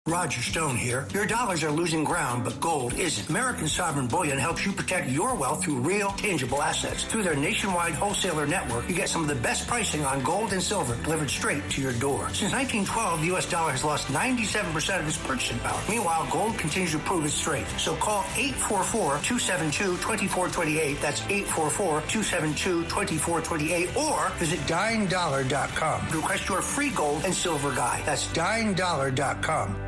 Roger Stone here. Your dollars are losing ground, but gold isn't. American Sovereign Bullion helps you protect your wealth through real, tangible assets. Through their nationwide wholesaler network, you get some of the best pricing on gold and silver delivered straight to your door. Since 1912, the U.S. dollar has lost 97% of its purchasing power. Meanwhile, gold continues to prove its strength. So call 844-272-2428. That's 844-272-2428. Or visit dyingdollar.com to request your free gold and silver guide. That's dyingdollar.com.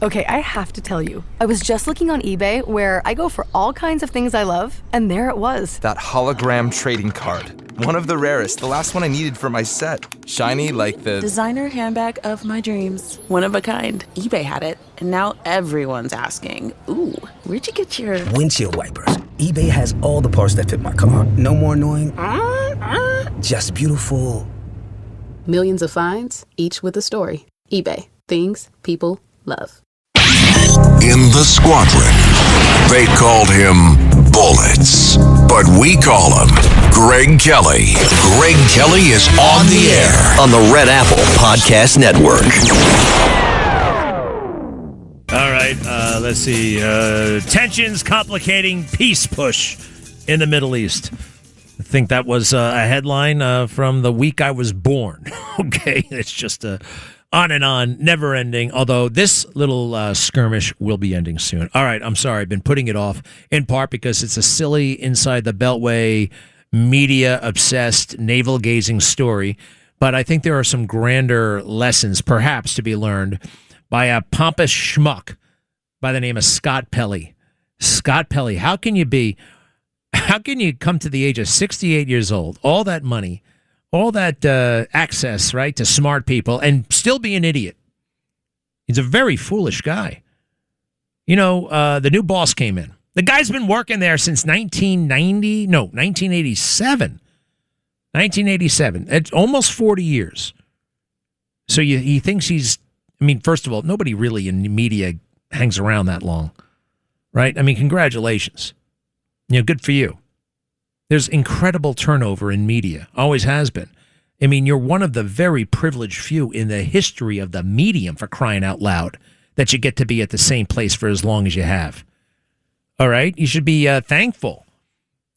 Okay, I have to tell you, I was just looking on eBay where I go for all kinds of things I love, and there it was. That hologram trading card. One of the rarest, the last one I needed for my set. Shiny like the... designer handbag of my dreams. One of a kind. eBay had it, and now everyone's asking, ooh, where'd you get your... windshield wipers. eBay has all the parts that fit my car. No more annoying, just beautiful. Millions of finds, each with a story. eBay. Things people love. In the squadron, they called him Bullets, but we call him Greg Kelly. Greg Kelly is on the air on the Red Apple Podcast Network. All right, let's see. Tensions complicating peace push in the Middle East. I think that was a headline from the week I was born. Okay, it's just on and on, never ending, although this little skirmish will be ending soon. All right, I'm sorry. I've been putting it off in part because it's a silly inside the Beltway, media-obsessed, navel-gazing story, but I think there are some grander lessons, perhaps, to be learned by a pompous schmuck by the name of Scott Pelley. Scott Pelley, how can you come to the age of 68 years old, all that money, all that access, right, to smart people, and still be an idiot? He's a very foolish guy. You know, the new boss came in. The guy's been working there since 1987. 1987. It's almost 40 years. So he thinks he's, I mean, first of all, nobody really in media hangs around that long, right? I mean, congratulations. You know, good for you. There's incredible turnover in media, always has been. I mean, you're one of the very privileged few in the history of the medium, for crying out loud, that you get to be at the same place for as long as you have. All right? You should be thankful.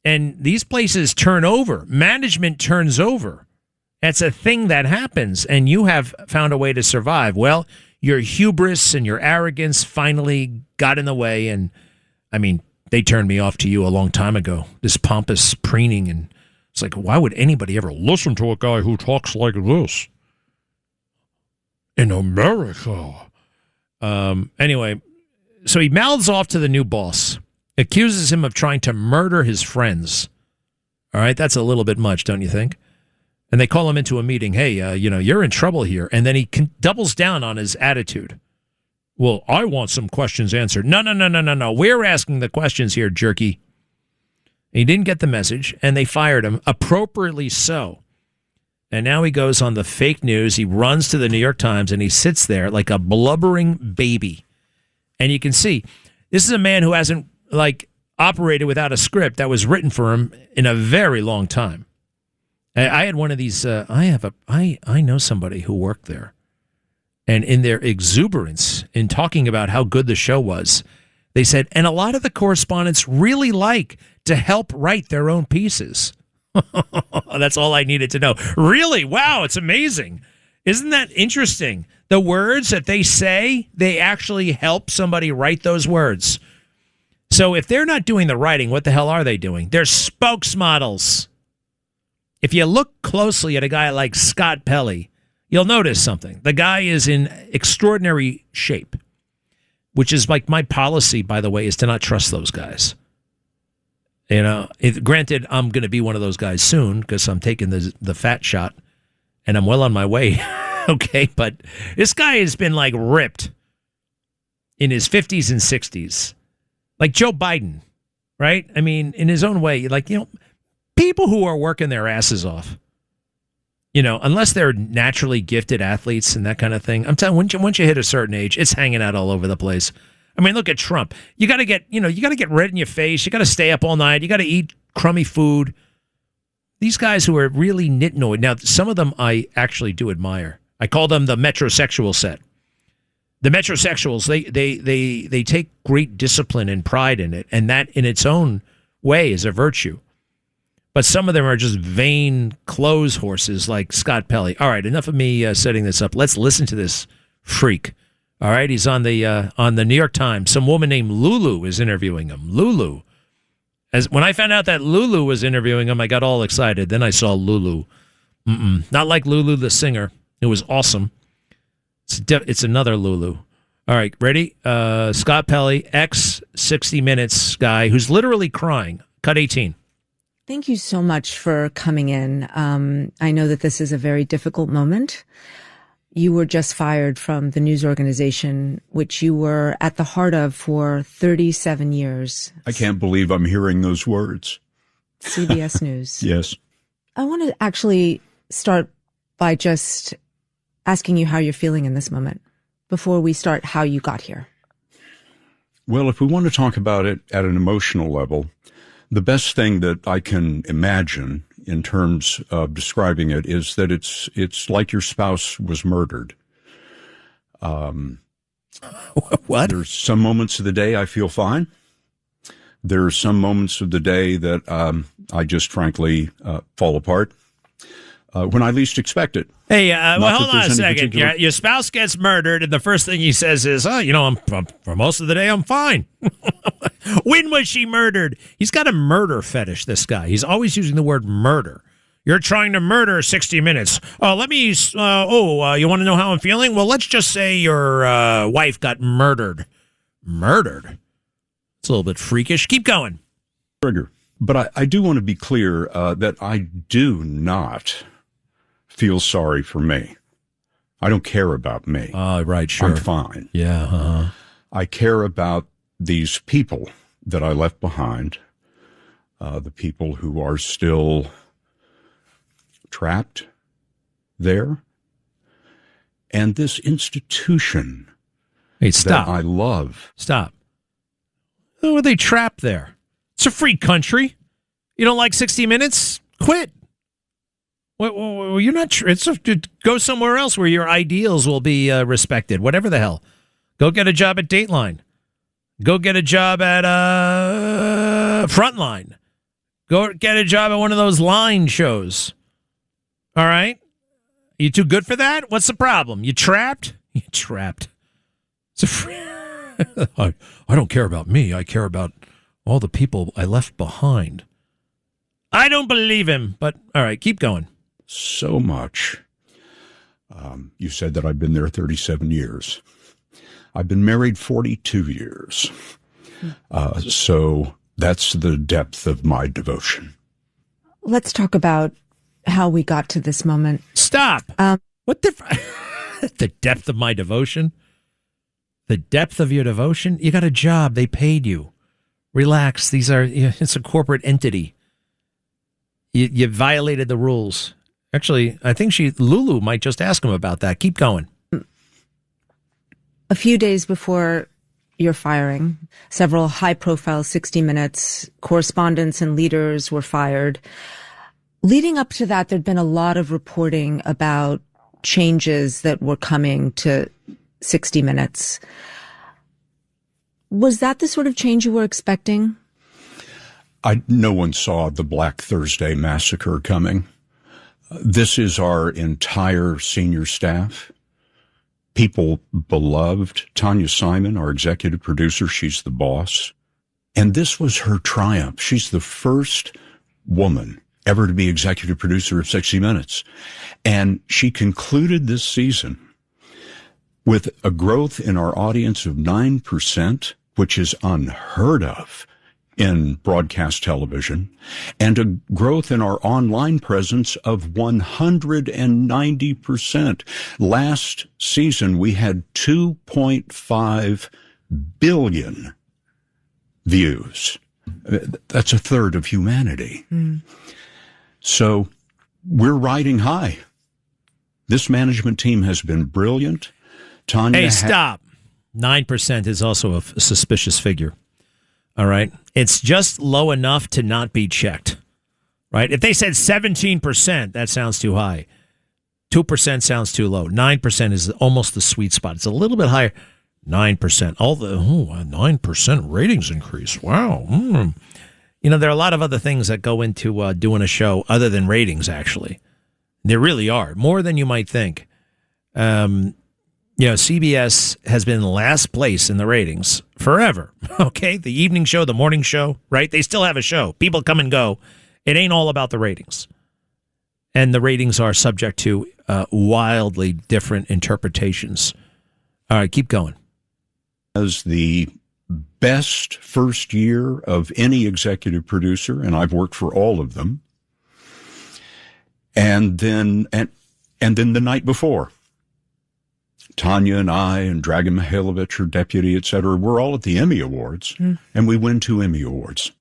And these places turn over. Management turns over. That's a thing that happens, and you have found a way to survive. Well, your hubris and your arrogance finally got in the way, and, I mean, they turned me off to you a long time ago, this pompous preening, and it's like, why would anybody ever listen to a guy who talks like this in America? Anyway, so he mouths off to the new boss, accuses him of trying to murder his friends. All right, that's a little bit much, don't you think? And they call him into a meeting. Hey, you're in trouble here. And then he doubles down on his attitude. Well, I want some questions answered. No. We're asking the questions here, jerky. He didn't get the message, and they fired him, appropriately so. And now he goes on the fake news. He runs to the New York Times, and he sits there like a blubbering baby. And you can see, this is a man who hasn't, operated without a script that was written for him in a very long time. I had one of these, I know somebody who worked there. And in their exuberance in talking about how good the show was, they said, and a lot of the correspondents really like to help write their own pieces. That's all I needed to know. Really? Wow, it's amazing. Isn't that interesting? The words that they say, they actually help somebody write those words. So if they're not doing the writing, what the hell are they doing? They're spokesmodels. If you look closely at a guy like Scott Pelley, you'll notice something. The guy is in extraordinary shape, which is like my policy, by the way, is to not trust those guys. You know, granted, I'm going to be one of those guys soon because I'm taking the fat shot and I'm well on my way. Okay, but this guy has been ripped in his 50s and 60s. Like Joe Biden, right? I mean, in his own way, people who are working their asses off, unless they're naturally gifted athletes and that kind of thing, I'm telling you, once you hit a certain age, it's hanging out all over the place. I mean, look at Trump. You got to get red in your face. You got to stay up all night. You got to eat crummy food. These guys who are really nitnoid. Now, some of them I actually do admire. I call them the metrosexual set. The metrosexuals, they take great discipline and pride in it, and that in its own way is a virtue. But some of them are just vain clothes horses like Scott Pelley. All right, enough of me setting this up. Let's listen to this freak. All right, he's on the New York Times. Some woman named Lulu is interviewing him. Lulu. When I found out that Lulu was interviewing him, I got all excited. Then I saw Lulu. Not like Lulu the singer. It was awesome. It's another Lulu. All right, ready? Scott Pelley, ex-60 Minutes guy who's literally crying. Cut 18. Thank you so much for coming in. I know that this is a very difficult moment. You were just fired from the news organization, which you were at the heart of for 37 years. I can't believe I'm hearing those words. CBS News. Yes. I want to actually start by just asking you how you're feeling in this moment before we start how you got here. Well, if we want to talk about it at an emotional level, the best thing that I can imagine in terms of describing it is that it's like your spouse was murdered. What? There's some moments of the day I feel fine. There are some moments of the day that I just frankly fall apart when I least expect it. Hey, well, hold on a second. Your spouse gets murdered, and the first thing he says is, I'm for most of the day, I'm fine. When was she murdered? He's got a murder fetish, this guy. He's always using the word murder. You're trying to murder 60 Minutes. You want to know how I'm feeling? Well, let's just say your wife got murdered. Murdered? It's a little bit freakish. Keep going. Trigger. But I do want to be clear that I do not feel sorry for me. I don't care about me. Oh, right, sure. I'm fine. Yeah. I care about these people that I left behind, the people who are still trapped there, and this institution stop. that I love. Stop. Who are they trapped there? It's a free country. You don't like 60 Minutes? Quit. Well, you're not. Go somewhere else where your ideals will be respected. Whatever the hell. Go get a job at Dateline. Go get a job at Frontline. Go get a job at one of those line shows. All right? You too good for that? What's the problem? You trapped? You trapped. It's a free. I don't care about me. I care about all the people I left behind. I don't believe him, but all right, keep going. So much. You said that I've been there 37 years. I've been married 42 years. So that's the depth of my devotion. Let's talk about how we got to this moment. Stop. What the depth of my devotion? The depth of your devotion? You got a job. They paid you. Relax. It's a corporate entity. You violated the rules. Actually, I think Lulu might just ask him about that. Keep going. A few days before your firing, several high-profile 60 Minutes correspondents and leaders were fired. Leading up to that, there'd been a lot of reporting about changes that were coming to 60 Minutes. Was that the sort of change you were expecting? No one saw the Black Thursday massacre coming. This is our entire senior staff. People beloved. Tanya Simon, our executive producer, she's the boss. And this was her triumph. She's the first woman ever to be executive producer of 60 Minutes. And she concluded this season with a growth in our audience of 9%, which is unheard of in broadcast television, and a growth in our online presence of 190%. Last season, we had 2.5 billion views. That's a third of humanity. So we're riding high. This management team has been brilliant. Tanya. Hey, stop. 9% is also a suspicious figure. All right. It's just low enough to not be checked. Right. If they said 17%, that sounds too high. 2% sounds too low. 9% is almost the sweet spot. It's a little bit higher. 9%. A 9% ratings increase. Wow. You know, there are a lot of other things that go into doing a show other than ratings, actually. There really are. More than you might think. CBS has been in last place in the ratings forever. Okay? The evening show, the morning show, right? They still have a show. People come and go. It ain't all about the ratings. And the ratings are subject to wildly different interpretations. All right, keep going. As the best first year of any executive producer, and I've worked for all of them. And then the night before, Tanya and I and Dragan Mihailovich, her deputy, et cetera, we're all at the Emmy Awards, and we win 2 Emmy Awards.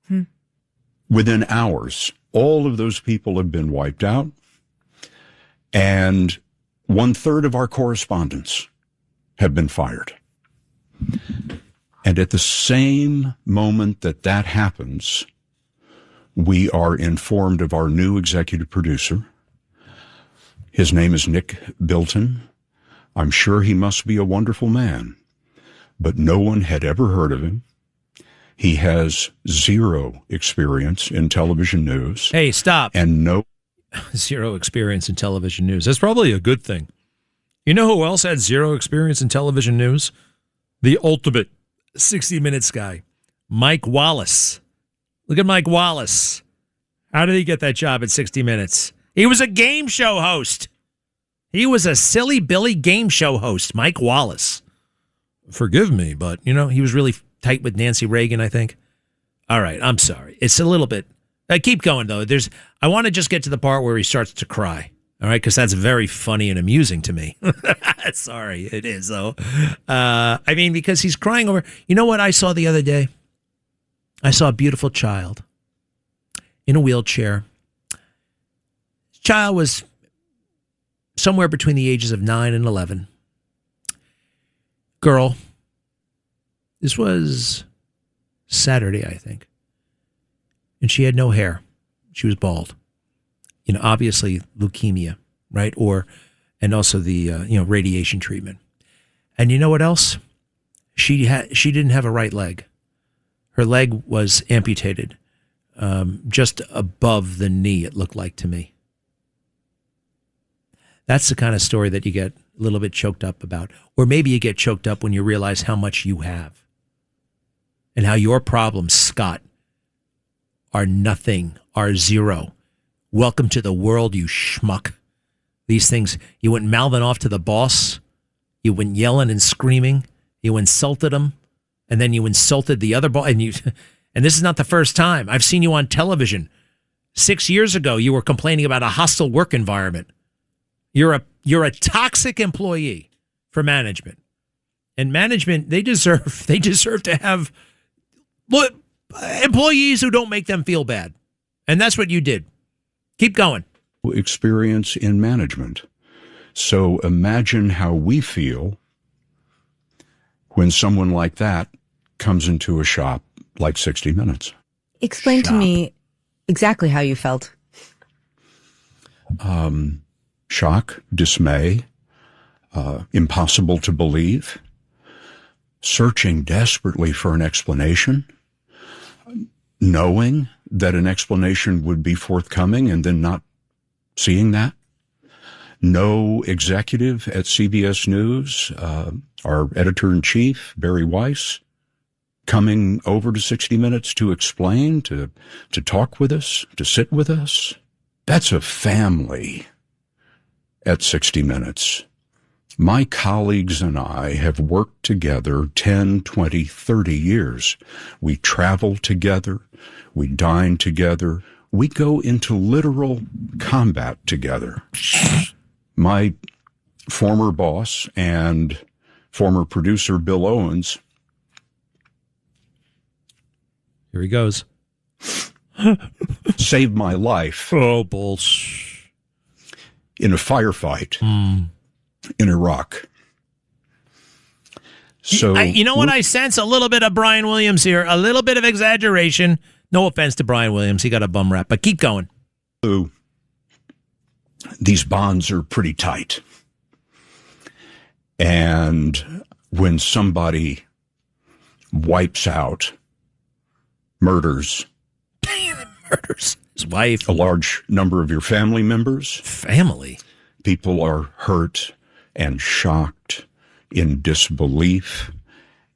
Within hours, all of those people have been wiped out, and 1/3 of our correspondents have been fired. And at the same moment that happens, we are informed of our new executive producer. His name is Nick Bilton. I'm sure he must be a wonderful man, but no one had ever heard of him. He has 0 experience in television news. Hey, stop. And 0 experience in television news. That's probably a good thing. You know who else had 0 experience in television news? The ultimate 60 Minutes guy, Mike Wallace. Look at Mike Wallace. How did he get that job at 60 Minutes? He was a game show host. He was a silly Billy game show host, Mike Wallace. Forgive me, but, he was really tight with Nancy Reagan, I think. All right, I'm sorry. It's a little bit... keep going, though. I want to just get to the part where he starts to cry, all right, because that's very funny and amusing to me. Sorry, it is, though. Because he's crying over... You know what I saw the other day? I saw a beautiful child in a wheelchair. This child was somewhere between the ages of 9 and 11. Girl. This was Saturday, I think. And she had no hair. She was bald. Obviously leukemia, right? And also the radiation treatment. And you know what else? She didn't have a right leg. Her leg was amputated, just above the knee. It looked like to me. That's the kind of story that you get a little bit choked up about, or maybe you get choked up when you realize how much you have, and how your problems, Scott, are nothing, are 0. Welcome to the world, you schmuck. These things, you went mouthing off to the boss, you went yelling and screaming, you insulted him, and then you insulted the other boss, and this is not the first time. I've seen you on television. 6 years ago, you were complaining about a hostile work environment. You're a toxic employee for management. And management, they deserve to have employees who don't make them feel bad. And that's what you did. Keep going. Experience in management. So imagine how we feel when someone like that comes into a shop like 60 Minutes. Explain to me exactly how you felt. Shock, dismay, impossible to believe, searching desperately for an explanation, knowing that an explanation would be forthcoming and then not seeing that. No executive at CBS News, our editor-in-chief, Barry Weiss, coming over to 60 Minutes to explain, to talk with us, to sit with us. That's a family at 60 Minutes. My colleagues and I have worked together 10, 20, 30 years. We travel together. We dine together. We go into literal combat together. My former boss and former producer, Bill Owens. Here he goes. Saved my life. Oh, bullshit. In a firefight in Iraq. So you know what I sense? A little bit of Brian Williams here, a little bit of exaggeration. No offense to Brian Williams, he got a bum rap, but keep going. these bonds are pretty tight. And when somebody wipes out, murders his wife, a large number of your family members, people are hurt and shocked, in disbelief,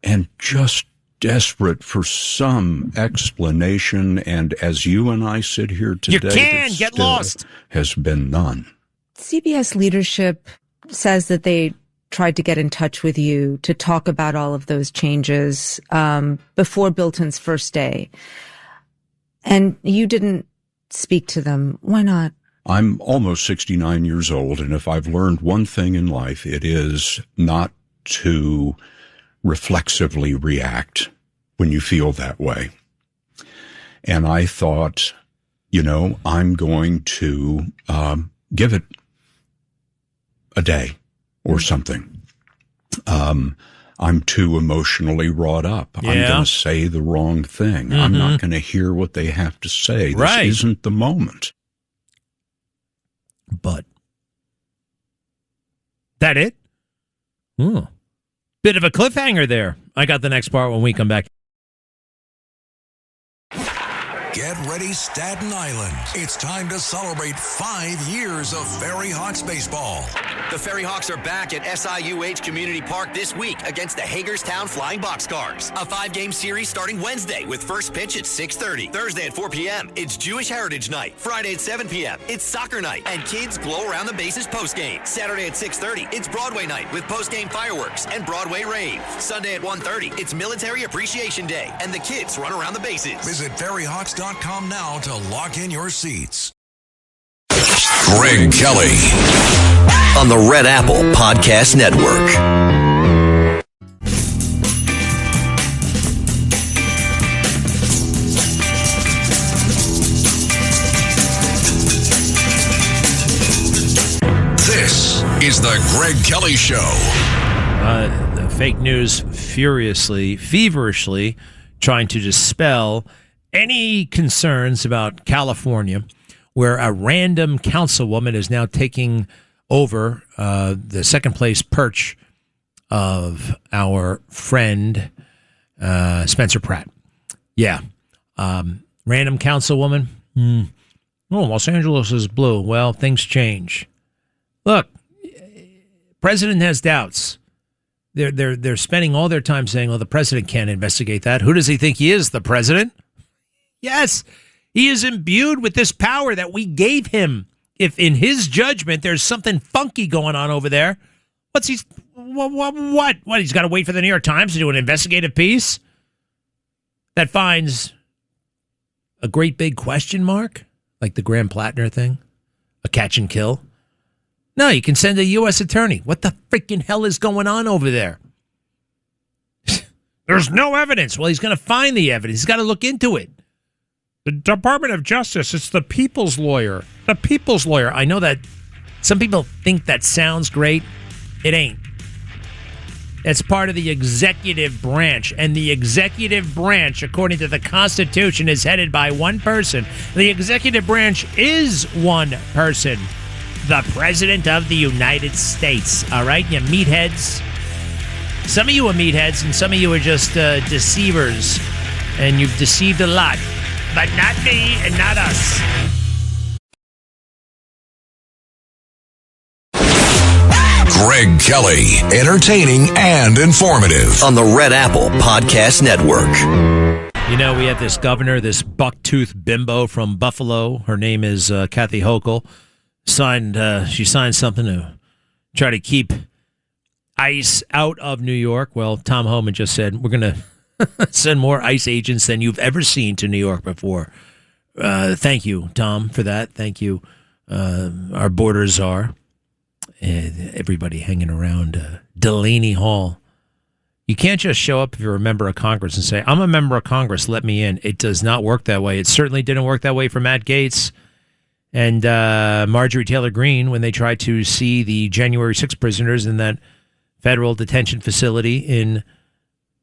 and just desperate for some explanation. And as you and I sit here today, you can there get still lost. Has been none. CBS leadership says that they tried to get in touch with you to talk about all of those changes before Bilton's first day. And you didn't speak to them. Why not? I'm almost 69 years old, and if I've learned one thing in life, it is not to reflexively react when you feel that way. And I thought, I'm going to give it a day or something. I'm too emotionally wrought up. I'm going to say the wrong thing. I'm not going to hear what they have to say. This isn't the moment. But that it? Bit of a cliffhanger there. I got the next part when we come back. Get ready, Staten Island. It's time to celebrate 5 years of Ferry Hawks baseball. The Ferry Hawks are back at SIUH Community Park this week against the Hagerstown Flying Boxcars. A 5-game series starting Wednesday with first pitch at 6:30. Thursday at 4 p.m., it's Jewish Heritage Night. Friday at 7 p.m., it's soccer night and kids glow around the bases postgame. Saturday at 6:30, it's Broadway night with postgame fireworks and Broadway rave. Sunday at 1:30, it's Military Appreciation Day and the kids run around the bases. Visit ferryhawks.com now to lock in your seats. Greg Kelly on the Red Apple Podcast Network. This is the Greg Kelly Show. The fake news feverishly trying to dispel any concerns about California, where a random councilwoman is now taking over the second place perch of our friend Spencer Pratt. Yeah. Random councilwoman. Oh, Los Angeles is blue. Well, things change. Look, president has doubts. They're spending all their time saying, "Oh, the president can't investigate that." Who does he think he is? The president? Yes, he is imbued with this power that we gave him. If in his judgment there's something funky going on over there, what? He's got to wait for the New York Times to do an investigative piece that finds a great big question mark, like the Graham Plattner thing, a catch and kill. No, you can send a U.S. attorney. What the freaking hell is going on over there? There's no evidence. Well, he's going to find the evidence. He's got to look into it. The Department of Justice, it's the people's lawyer. The people's lawyer. I know that some people think that sounds great. It ain't. It's part of the executive branch. And the executive branch, according to the Constitution, is headed by one person. The executive branch is one person. The President of the United States. All right, you meatheads. Some of you are meatheads, and some of you are just deceivers. And you've deceived a lot. But not me and not us. Greg Kelly, entertaining and informative on the Red Apple Podcast Network. You know, we have this governor, this buck-toothed bimbo from Buffalo. Her name is Kathy Hochul. She signed something to try to keep ICE out of New York. Well, Tom Homan just said, we're going to send more ICE agents than you've ever seen to New York before. Thank you, Tom, for that. Thank you, our border czar. Everybody hanging around Delaney Hall. You can't just show up if you're a member of Congress and say, I'm a member of Congress, let me in. It does not work that way. It certainly didn't work that way for Matt Gaetz and Marjorie Taylor Greene when they tried to see the January 6 prisoners in that federal detention facility in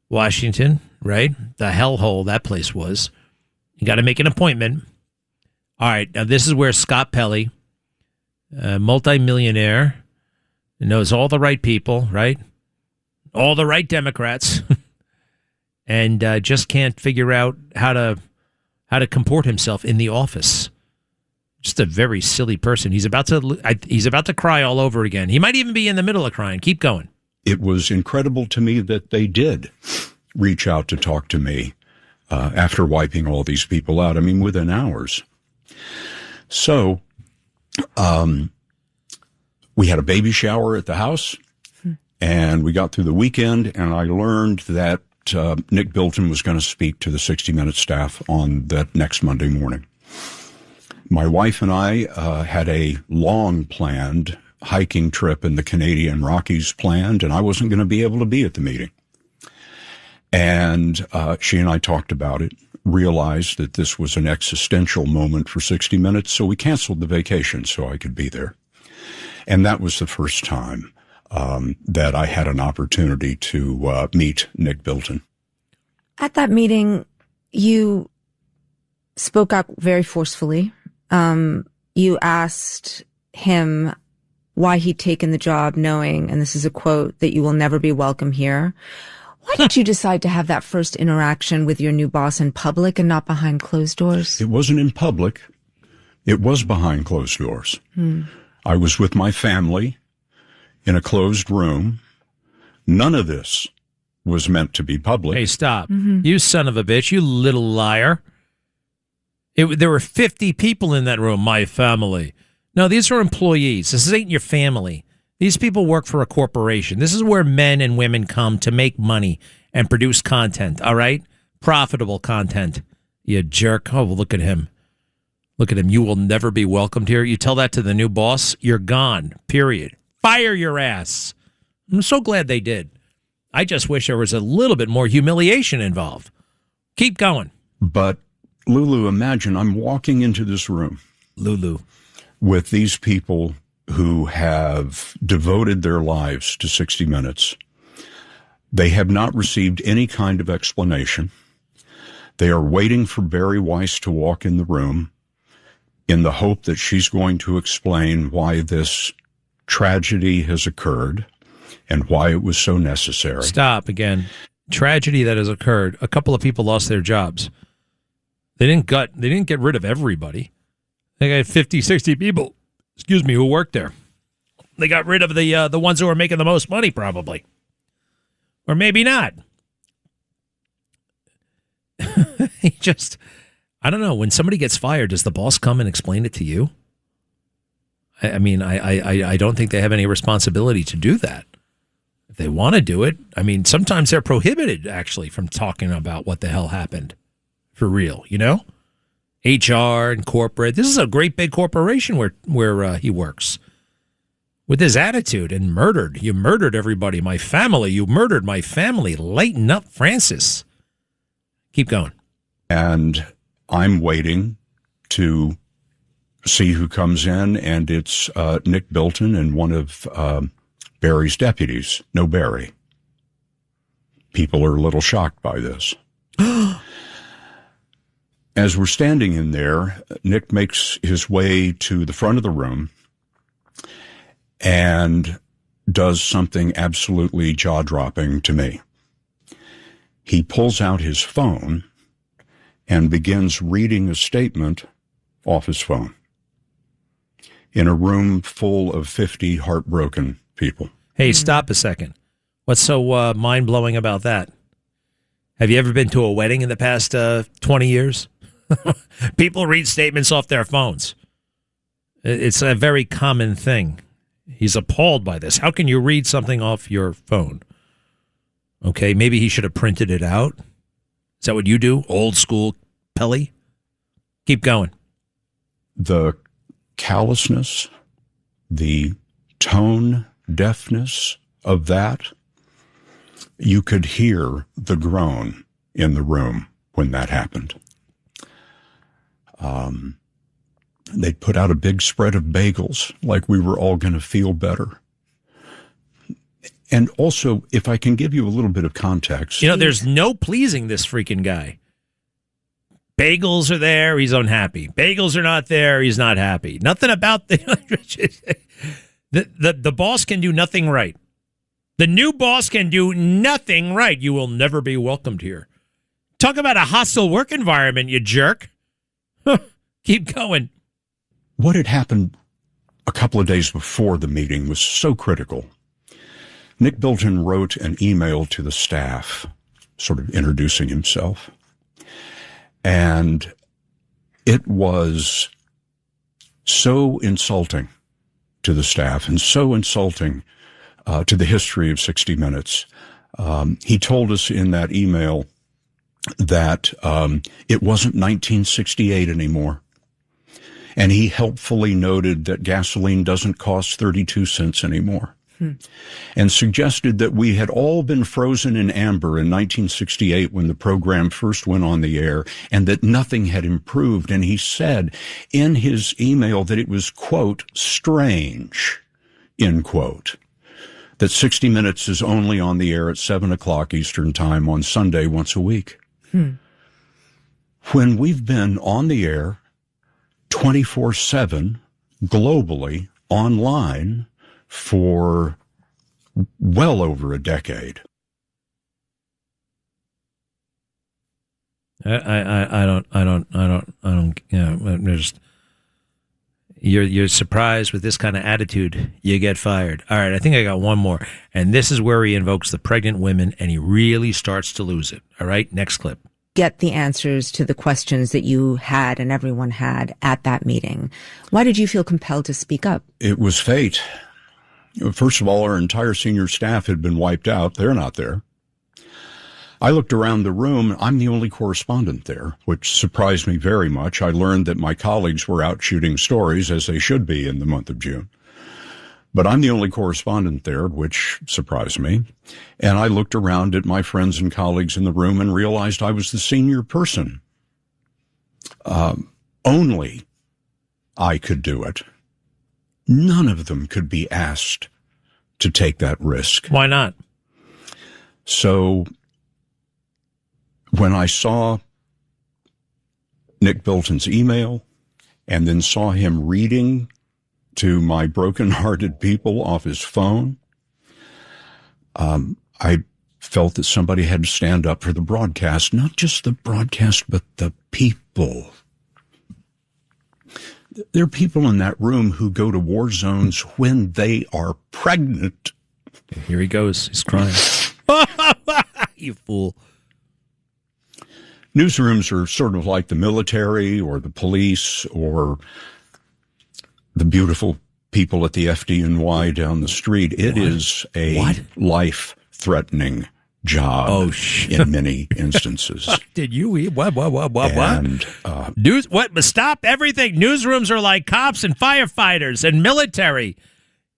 Washington, right? The hellhole that place was. You got to make an appointment. All right, now this is where Scott Pelley, multimillionaire, knows all the right people, right? All the right Democrats, and just can't figure out how to comport himself in the office. Just a very silly person. He's about to cry all over again. He might even be in the middle of crying. Keep going. It was incredible to me that they did reach out to talk to me after wiping all these people out. I mean, within hours. So, we had a baby shower at the house, and we got through the weekend, and I learned that Nick Bilton was going to speak to the 60 Minutes staff on that next Monday morning. My wife and I had a long-planned hiking trip in the Canadian Rockies planned, and I wasn't going to be able to be at the meeting. And she and I talked about it, realized that this was an existential moment for 60 Minutes, so we canceled the vacation so I could be there. And that was the first time that I had an opportunity to meet Nick Bilton. At that meeting, you spoke out very forcefully. You asked him why he'd taken the job knowing, and this is a quote, that you will never be welcome here. Why did you decide to have that first interaction with your new boss in public and not behind closed doors? It wasn't in public. It was behind closed doors. I was with my family in a closed room. None of this was meant to be public. Hey, stop. You son of a bitch. You little liar. There were 50 people in that room, my family. No, these are employees. This ain't your family. These people work for a corporation. This is where men and women come to make money and produce content, all right? Profitable content. You jerk. Oh, well, look at him. Look at him. You will never be welcomed here. You tell that to the new boss, you're gone, period. Fire your ass. I'm so glad they did. I just wish there was a little bit more humiliation involved. Keep going. But, Lulu, imagine I'm walking into this room. Lulu. With these people who have devoted their lives to 60 Minutes. They have not received any kind of explanation. They are waiting for Bari Weiss to walk in the room in the hope that she's going to explain why this tragedy has occurred and why it was so necessary. Stop again. Tragedy that has occurred. A couple of people lost their jobs. They didn't get rid of everybody. They got 50, 60 people, who worked there. They got rid of the ones who were making the most money, probably. Or maybe not. I don't know. When somebody gets fired, does the boss come and explain it to you? I mean, I don't think they have any responsibility to do that. If they want to do it, I mean, sometimes they're prohibited, actually, from talking about what the hell happened. For real, you know? HR and corporate. This is a great big corporation where he works. With his attitude and murdered. You murdered everybody. My family. You murdered my family. Lighten up, Francis. Keep going. And I'm waiting to see who comes in, and it's Nick Bilton and one of Bari's deputies. No Bari. People are a little shocked by this. As we're standing in there, Nick makes his way to the front of the room and does something absolutely jaw-dropping to me. He pulls out his phone and begins reading a statement off his phone in a room full of 50 heartbroken people. Hey, stop a second. What's so mind-blowing about that? Have you ever been to a wedding in the past 20 years? People read statements off their phones. It's a very common thing. He's appalled by this. How can you read something off your phone? Okay, maybe he should have printed it out. Is that what you do? Old school Pelly? Keep going. The callousness, the tone deafness of that, you could hear the groan in the room when that happened. They put out a big spread of bagels, like we were all going to feel better. And also, if I can give you a little bit of context. You know, there's no pleasing this freaking guy. Bagels are there, he's unhappy. Bagels are not there, he's not happy. Nothing about the boss can do nothing right. The new boss can do nothing right. You will never be welcomed here. Talk about a hostile work environment, you jerk. Keep going. What had happened a couple of days before the meeting was so critical. Nick Bilton wrote an email to the staff, sort of introducing himself. And it was so insulting to the staff and so insulting to the history of 60 Minutes. He told us in that email that it wasn't 1968 anymore. And he helpfully noted that gasoline doesn't cost 32 cents anymore. And suggested that we had all been frozen in amber in 1968 when the program first went on the air, and that nothing had improved. And he said in his email that it was, quote, strange, end quote, that 60 Minutes is only on the air at 7 o'clock Eastern Time on Sunday once a week. When we've been on the air 24/7 globally online for well over a decade. I don't. Just you're surprised with this kind of attitude, you get fired. All right, I think I got one more, and this is where he invokes the pregnant women, and he really starts to lose it. All right, next clip. Get the answers to the questions that you had and everyone had at that meeting. Why did you feel compelled to speak up? It was fate. First of all, our entire senior staff had been wiped out. They're not there. I looked around the room. I'm the only correspondent there, which surprised me very much. I learned that my colleagues were out shooting stories, as they should be in the month of June. But I'm the only correspondent there, which surprised me. And I looked around at my friends and colleagues in the room and realized I was the senior person. Only I could do it. None of them could be asked to take that risk. Why not? So when I saw Nick Bilton's email and then saw him reading to my broken-hearted people off his phone, I felt that somebody had to stand up for the broadcast, not just the broadcast, but the people. There are people in that room who go to war zones when they are pregnant. Here he goes. He's crying. You fool. Newsrooms are sort of like the military or the police or the beautiful people at the FDNY down the street. It is a life-threatening job in many instances. Did you eat? What? And, Stop everything. Newsrooms are like cops and firefighters and military.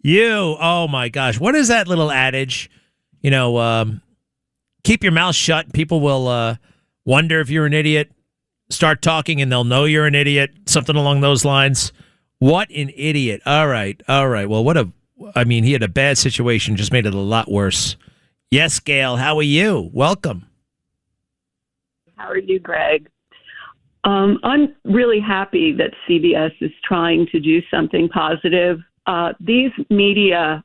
Oh my gosh. What is that little adage? Keep your mouth shut. People will wonder if you're an idiot. Start talking and they'll know you're an idiot. Something along those lines. What an idiot. All right. Well, he had a bad situation, just made it a lot worse. Yes, Gail, how are you? Welcome. How are you, Greg? I'm really happy that CBS is trying to do something positive. These media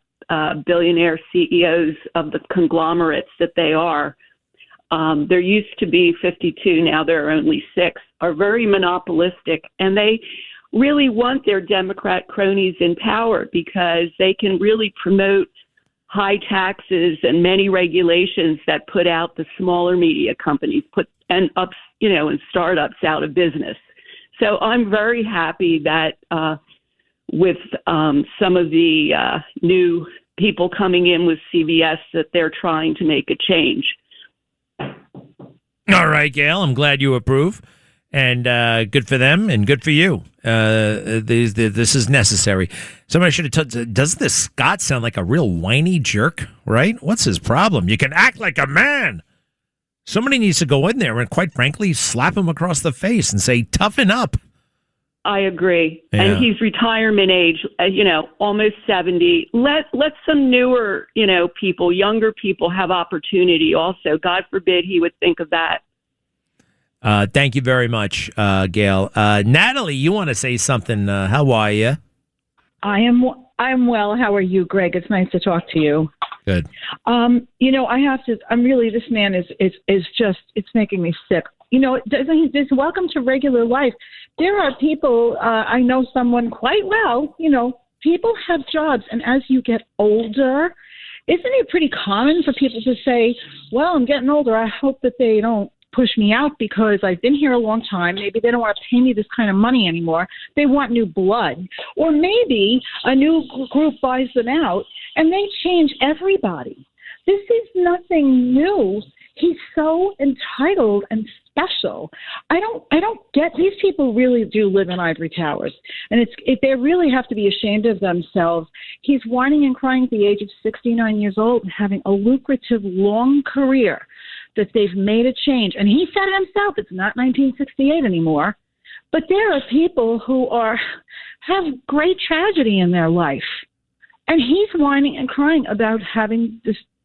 billionaire CEOs of the conglomerates that they are, there used to be 52, now there are only 6, are very monopolistic, and they really want their Democrat cronies in power because they can really promote high taxes and many regulations that put out the smaller media companies, and startups out of business. So I'm very happy that with some of the new people coming in with CBS that they're trying to make a change. All right, Gail, I'm glad you approve. And good for them and good for you. This is necessary. Somebody should have told. Doesn't this Scott sound like a real whiny jerk, right? What's his problem? You can act like a man. Somebody needs to go in there and, quite frankly, slap him across the face and say, toughen up. I agree. Yeah. And he's retirement age, almost 70. Let some newer, people, younger people have opportunity also. God forbid he would think of that. Thank you very much, Gail. Natalie, you want to say something? How are you? I'm well. How are you, Greg? It's nice to talk to you. Good. This man is just, it's making me sick. Welcome to regular life. There are people, I know someone quite well, people have jobs, and as you get older, isn't it pretty common for people to say, well, I'm getting older, I hope that they don't push me out because I've been here a long time. Maybe they don't want to pay me this kind of money anymore. They want new blood. Or maybe a new group buys them out and they change everybody. This is nothing new. He's so entitled and special. I don't get, these people really do live in ivory towers, and they really have to be ashamed of themselves. He's whining and crying at the age of 69 years old and having a lucrative long career that they've made a change. And he said it himself, it's not 1968 anymore. But there are people who have great tragedy in their life. And he's whining and crying about having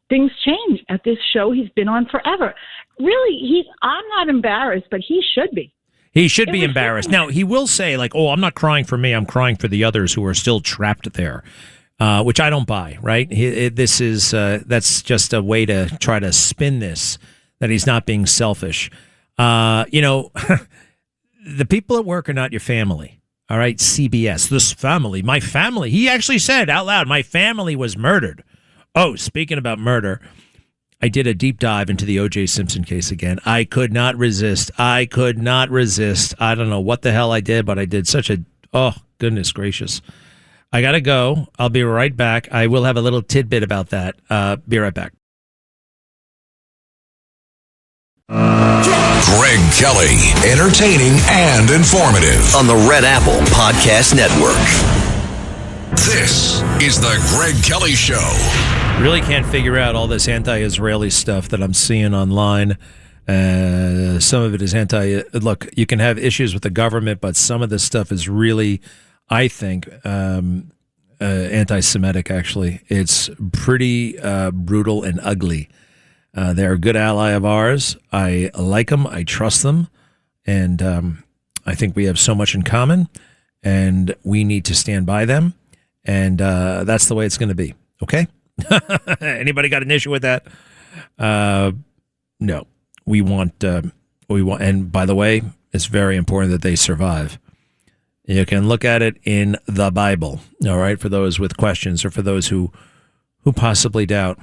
things change at this show he's been on forever. Really, I'm not embarrassed, but he should be. He should be embarrassed. Now, he will say, like, oh, I'm not crying for me, I'm crying for the others who are still trapped there, which I don't buy, right? That's just a way to try to spin this, that he's not being selfish. The people at work are not your family. All right, CBS, this family, my family. He actually said out loud, my family was murdered. Oh, speaking about murder, I did a deep dive into the O.J. Simpson case again. I could not resist. I don't know what the hell I did, but I did oh, goodness gracious. I got to go. I'll be right back. I will have a little tidbit about that. Be right back. Greg Kelly, entertaining and informative on the Red Apple Podcast Network. This is the Greg Kelly Show. Really can't figure out all this anti-Israeli stuff that I'm seeing online. Some of it is look, you can have issues with the government, but some of this stuff is really, I think, anti-Semitic, actually. It's pretty brutal and ugly. They're a good ally of ours. I like them. I trust them. And I think we have so much in common, and we need to stand by them. And that's the way it's going to be. Okay? Anybody got an issue with that? No. We want, and by the way, it's very important that they survive. You can look at it in the Bible, all right, for those with questions or for those who possibly doubt.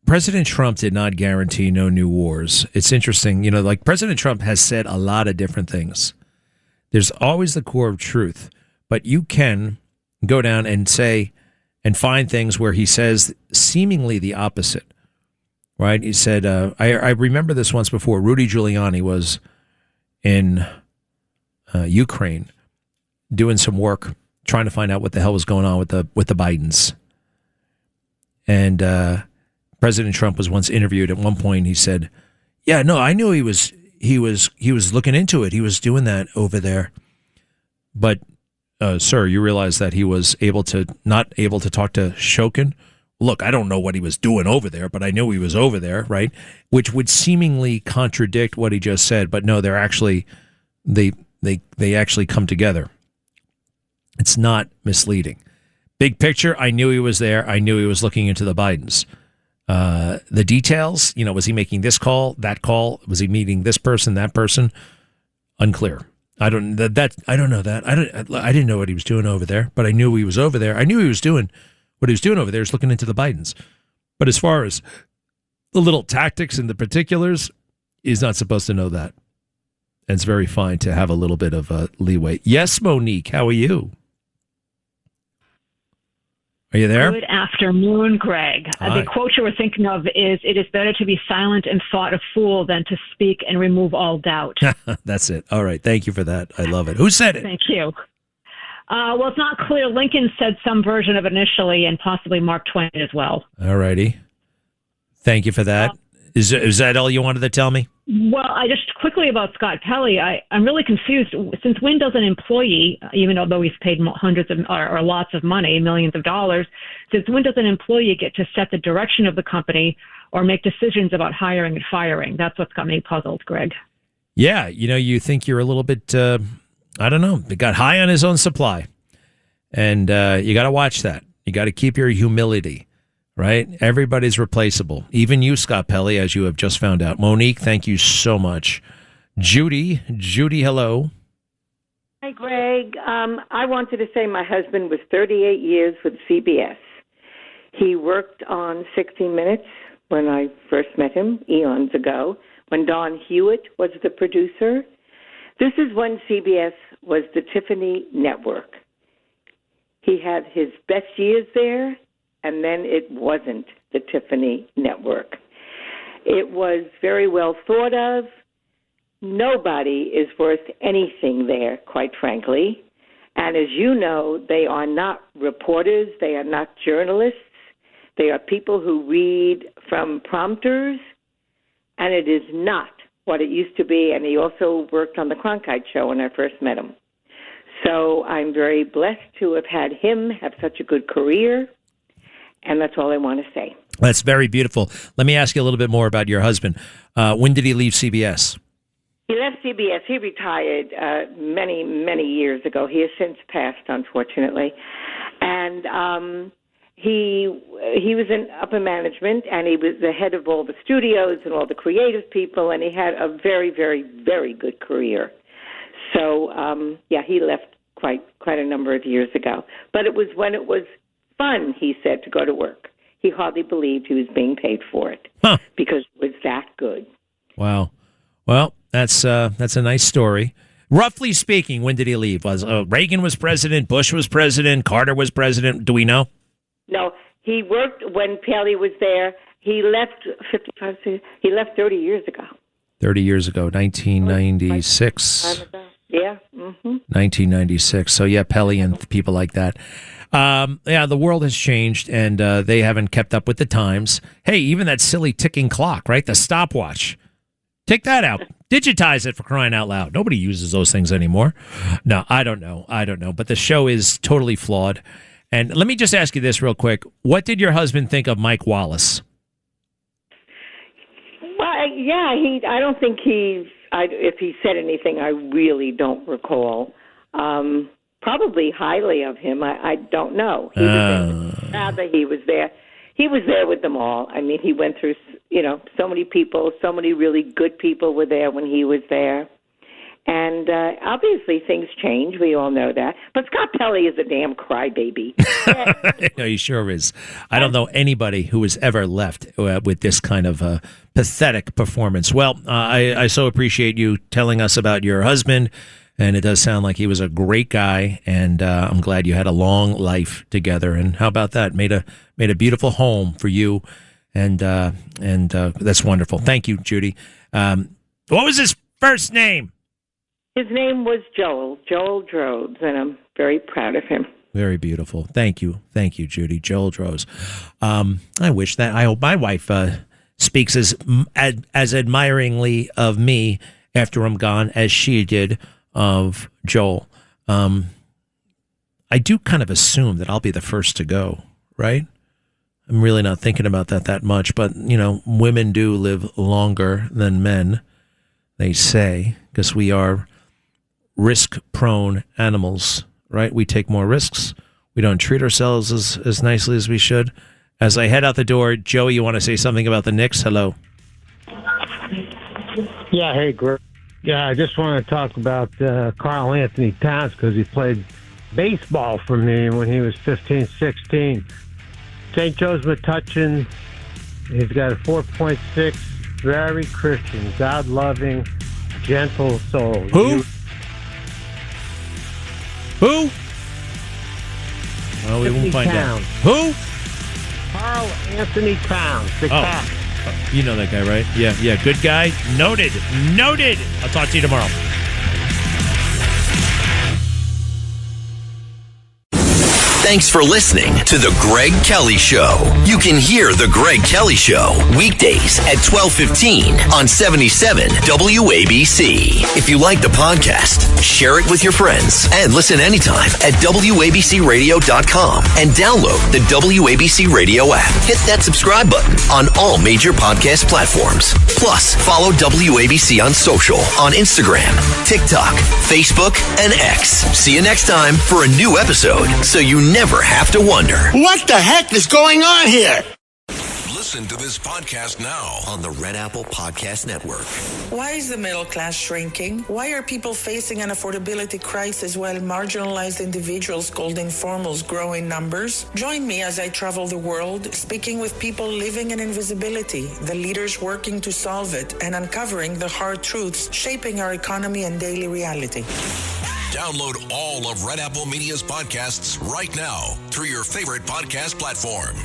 President Trump did not guarantee no new wars. It's interesting, like President Trump has said a lot of different things. There's always the core of truth, but you can go down and say and find things where he says seemingly the opposite, right? He said, I remember this once before. Rudy Giuliani was in Ukraine doing some work, trying to find out what the hell was going on with the Bidens. And President Trump was once interviewed. At one point, he said, "Yeah, no, I knew he was looking into it. He was doing that over there. But, sir, you realize that he was not able to talk to Shokin? Look, I don't know what he was doing over there, but I knew he was over there, right?" Which would seemingly contradict what he just said. But no, they're actually they actually come together. It's not misleading. Big picture, I knew he was there. I knew he was looking into the Bidens. The details, was he making this call, that call? Was he meeting this person, that person? Unclear. I don't know that. I didn't know what he was doing over there, but I knew he was over there. I knew he was doing what he was doing over there is looking into the Bidens. But as far as the little tactics and the particulars, he's not supposed to know that. And it's very fine to have a little bit of leeway. Yes, Monique, how are you? Are you there? Good afternoon, Greg. Hi. The quote you were thinking of is, "It is better to be silent and thought a fool than to speak and remove all doubt." That's it. All right. Thank you for that. I love it. Who said it? Thank you. Well, it's not clear. Lincoln said some version of it initially, and possibly Mark Twain as well. All righty. Thank you for that. Is that all you wanted to tell me? Well, I just quickly about Scott Pelley. I'm really confused. Since when does an employee, even though he's paid hundreds of or lots of money, millions of dollars, since when does an employee get to set the direction of the company or make decisions about hiring and firing. That's what's got me puzzled, Greg. Yeah, you think you're a little bit, I don't know, got high on his own supply. And you got to watch that. You got to keep your humility, right? Everybody's replaceable. Even you, Scott Pelley, as you have just found out. Monique, thank you so much. Judy, hello. Hi, Greg. I wanted to say my husband was 38 years with CBS. He worked on 60 Minutes when I first met him eons ago, when Don Hewitt was the producer. This is when CBS was the Tiffany Network. He had his best years there, and then it wasn't the Tiffany Network. It was very well thought of. Nobody is worth anything there, quite frankly. And as you know, they are not reporters. They are not journalists. They are people who read from prompters, and it is not what it used to be. And he also worked on the Cronkite Show when I first met him. So I'm very blessed to have had him have such a good career, and that's all I want to say. That's very beautiful. Let me ask you a little bit more about your husband. When did he leave CBS? He left CBS. He retired many, many years ago. He has since passed, unfortunately. And he was in upper management, and he was the head of all the studios and all the creative people, and he had a very, very, very good career. So, he left quite a number of years ago. But it was when it was fun, he said, to go to work. He hardly believed he was being paid for it because it was that good. Wow. Well, that's a nice story. Roughly speaking, when did he leave? Was Reagan was president, Bush was president, Carter was president? Do we know? No, he worked when Paley was there. He left 30 years ago. 30 years ago, 1996. Yeah. Mm-hmm. 1996. So, yeah, Pelly and people like that. The world has changed, and they haven't kept up with the times. Hey, even that silly ticking clock, right? The stopwatch. Take that out. Digitize it, for crying out loud. Nobody uses those things anymore. No, I don't know. But the show is totally flawed. And let me just ask you this real quick. What did your husband think of Mike Wallace? Well, I don't think if he said anything, I really don't recall. Probably highly of him. I don't know. He was there. He was there with them all. I mean, he went through, so many people, so many really good people were there when he was there. And obviously things change. We all know that. But Scott Pelley is a damn crybaby. No, he sure is. I don't know anybody who was ever left with this kind of pathetic performance. Well, I so appreciate you telling us about your husband. And it does sound like he was a great guy, and I'm glad you had a long life together. And how about that? Made a beautiful home for you, and that's wonderful. Thank you, Judy. What was his first name? His name was Joel Drobes, and I'm very proud of him. Very beautiful. Thank you, Judy. Joel Drobes. I hope my wife speaks as admiringly of me after I'm gone as she did of Joel. I do kind of assume that I'll be the first to go, right? I'm really not thinking about that much, but, women do live longer than men, they say, because we are risk-prone animals, right? We take more risks. We don't treat ourselves as nicely as we should. As I head out the door, Joey, you want to say something about the Knicks? Hello. Yeah, hey, Greg. Yeah, I just want to talk about Karl Anthony Towns because he played baseball for me when he was 15, 16. St. Joe's Metuchen, he's got a 4.6, very Christian, God-loving, gentle soul. Who? Well, we won't find out. Who? Karl Anthony Towns, the cat. You know that guy, right? Yeah, good guy. Noted. I'll talk to you tomorrow. Thanks for listening to The Greg Kelly Show. You can hear The Greg Kelly Show weekdays at 12:15 on 77 WABC. If you like the podcast, share it with your friends and listen anytime at WABCRadio.com and download the WABC Radio app. Hit that subscribe button on all major podcast platforms. Plus, follow WABC on social on Instagram, TikTok, Facebook, and X. See you next time for a new episode so you never have to wonder. What the heck is going on here? Listen to this podcast now On the Red Apple Podcast Network. Why is the middle class shrinking? Why are people facing an affordability crisis while marginalized individuals called informals grow in numbers? Join me as I travel the world, speaking with people living in invisibility, the leaders working to solve it, and uncovering the hard truths shaping our economy and daily reality. Download all of Red Apple Media's podcasts right now through your favorite podcast platform.